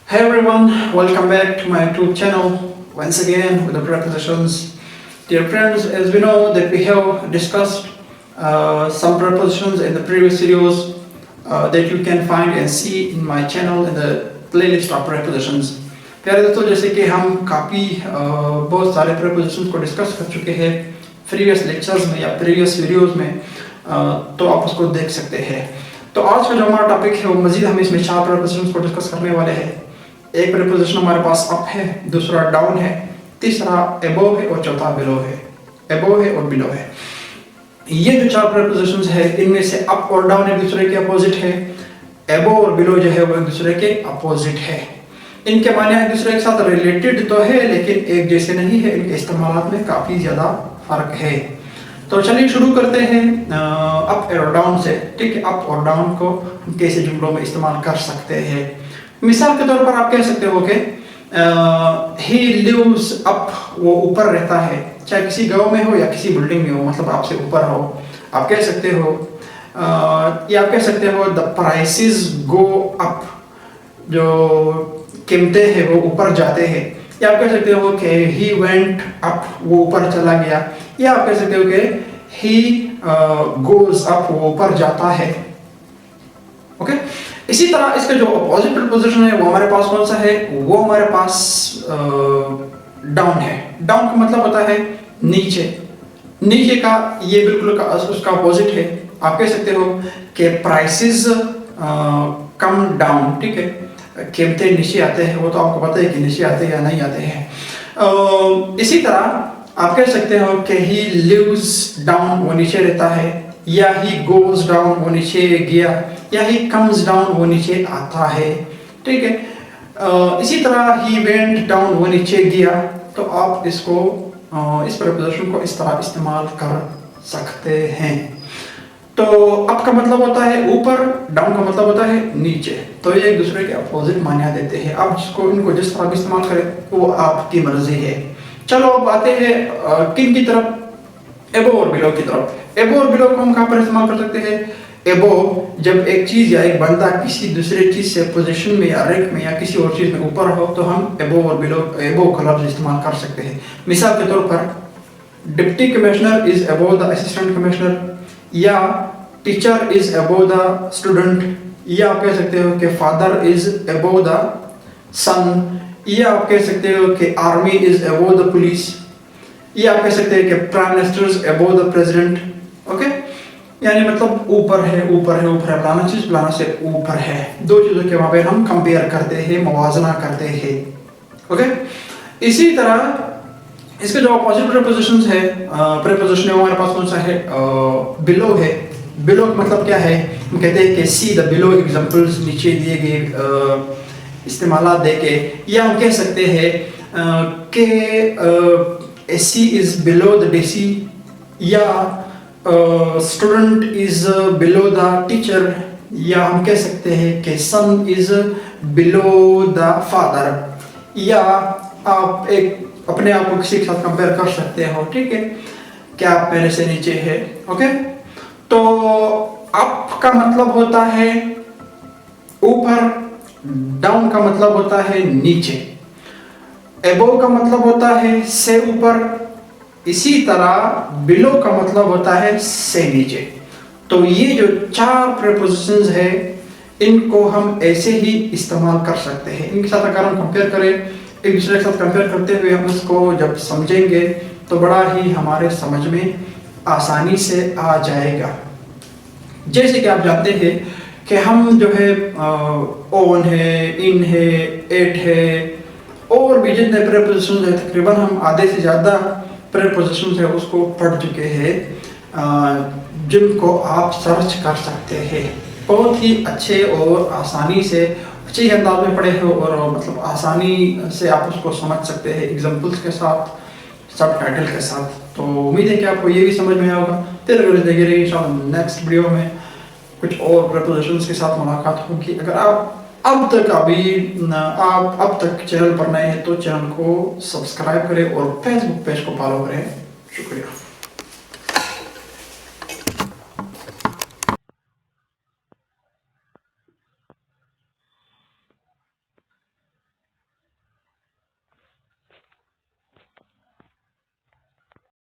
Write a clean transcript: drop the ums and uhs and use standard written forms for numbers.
Hey everyone, welcome back to my YouTube channel once again with the prepositions. Dear friends, as we know that we have discussed some prepositions in the previous videos that you can find and see in my channel in the playlist of prepositions. प्यारे दोस्तों, जैसे कि हम काफ़ी बहुत सारे prepositions को discuss कर चुके हैं प्रीवियस लेक्चर्स में या प्रीवियस वीडियोस में, तो आप उसको देख सकते हैं। तो आज का जो हमारा टॉपिक है वो मजीद हम इसमें 4 prepositions को डिस्कस करने वाले हैं। एक preposition हमारे पास अप है, दूसरा डाउन है, तीसरा above है और चौथा below है। above है और below है। ये जो 4 prepositions है इनमें से अप और डाउन एक दूसरे के अपोजिट है, above और below जो है वो एक दूसरे के अपोजिट है। इनके माने एक दूसरे के साथ रिलेटेड तो है लेकिन एक जैसे नहीं है, इनके इस्तेमाल में काफ़ी ज़्यादा फर्क है। तो चलिए शुरू करते हैं अप और डाउन से। ठीक है, अप और डाउन को कैसे जुमलों में इस्तेमाल कर सकते हैं। मिसाल के तौर पर आप कह सकते हो कि ही लिव्स अप, वो ऊपर रहता है, चाहे किसी गांव में हो या किसी बिल्डिंग में हो, मतलब आपसे ऊपर हो। आप कह सकते हो या आप कह सकते हो द प्राइसेस गो अप, जो कीमतें हैं वो ऊपर जाते हैं। या आप कह सकते हो कि ही वेंट अप, वो ऊपर चला गया। या आप कह सकते हो कि ही गोज अप, वो ऊपर जाता है। ओके, इसी तरह इसका जो अपोजिट प्रीपोजिशन है वो हमारे पास कौन सा है, वो हमारे पास डाउन है। डाउन का मतलब होता है नीचे। नीचे का ये बिल्कुल उसका अपोजिट है। आप कह सकते हो कि प्राइसेस कम डाउन। ठीक है, कीमतें नीचे आते हैं, वो तो आपको पता है कि नीचे आते हैं या नहीं आते हैं। इसी तरह आप कह सकते हो कि ही लिव्स डाउन, वो नीचे रहता है, या ही गोज डाउन, वो नीचे गया, या ही कम्स डाउन, वो नीचे आता है। ठीक है, इसी तरह ही वेंट डाउन, वो नीचे गया। तो आप इसको इस प्रपोजिशन को इस तरह इस्तेमाल कर सकते हैं। तो अप का मतलब होता है ऊपर, डाउन का मतलब होता है नीचे। तो ये एक दूसरे के अपोजिट मान्यता देते हैं। आप जिसको इनको जिस तरह भी इस्तेमाल करें वो आपकी मर्जी है। चलो अब आते हैं किन की तरफ, एबो और बिलो की तरफ। एबो और बिलो को हम कहाँ पर इस्तेमाल कर सकते हैं। एबो जब एक चीज या एक बंदा किसी दूसरे चीज से पोजीशन में या रैंक में या किसी और चीज में ऊपर हो तो हम एबो और बिलो, एबो का लफ्ज इस्तेमाल कर सकते हैं। मिसाल के तौर पर deputy commissioner is above the assistant commissioner, या teacher is above the student, या आप कह सकते हो कि father is above the son, या आप कह सकते हो कि army is above the police, या आप कह सकते हैं कि prime minister is above the president. Okay, यानी मतलब ऊपर है, ऊपर है, ऊपर है, फलाना चीज फलाना से ऊपर है। दो चीजों के वहां पे हम कंपेयर करते हैं, मुवाजना करते हैं। ओके, इसी तरह इसके जो अपोजिट प्रीपोजिशंस है, प्रीपोजिशन हमारे पास कौन सा है, बिलो है। बिलो का मतलब क्या है, हम कहते हैं कि सी द बिलो एग्जांपल्स, नीचे दिए गए इस्तेमालात देके। या हम कह सकते हैं कि सी इज बिलो द डीसी, या student is below the teacher, या हम कह सकते हैं कि सन इज बिलो द फादर। या आप एक अपने आप को किसी के साथ कंपेयर कर सकते हो। ठीक है, क्या आप मेरे से नीचे है। ओके, तो अप का मतलब होता है ऊपर, डाउन का मतलब होता है नीचे, एबोव का मतलब होता है से ऊपर, इसी तरह बिलो का मतलब होता है से नीचे। तो ये जो 4 प्रीपोजिशंस है इनको हम ऐसे ही इस्तेमाल कर सकते हैं। इनके साथ अगर हम कंपेयर करें, एक दूसरे के साथ कंपेयर करते हुए हम उसको जब समझेंगे तो बड़ा ही हमारे समझ में आसानी से आ जाएगा। जैसे कि आप जानते हैं कि हम जो है ओन है, इन है, एट है, और भी जितने प्रीपोजिशंस है तकरीबन हम आधे से ज़्यादा प्रीपोजिशंस है उसको पढ़ चुके हैं, जिनको आप सर्च कर सकते हैं। बहुत ही अच्छे और आसानी से, अच्छे ही अंदाज में पढ़े हो और मतलब आसानी से आप उसको समझ सकते हैं एग्जाम्पल्स के साथ, सब टाइटल के साथ। तो उम्मीद है कि आपको ये भी समझ में आया होगा। इंशाल्लाह नेक्स्ट वीडियो में कुछ और प्रीपोजिशंस के साथ मुलाकात होगी। अगर आप अब तक चैनल पर नए हैं तो चैनल को सब्सक्राइब करें और फेसबुक पेज को फॉलो करें। शुक्रिया।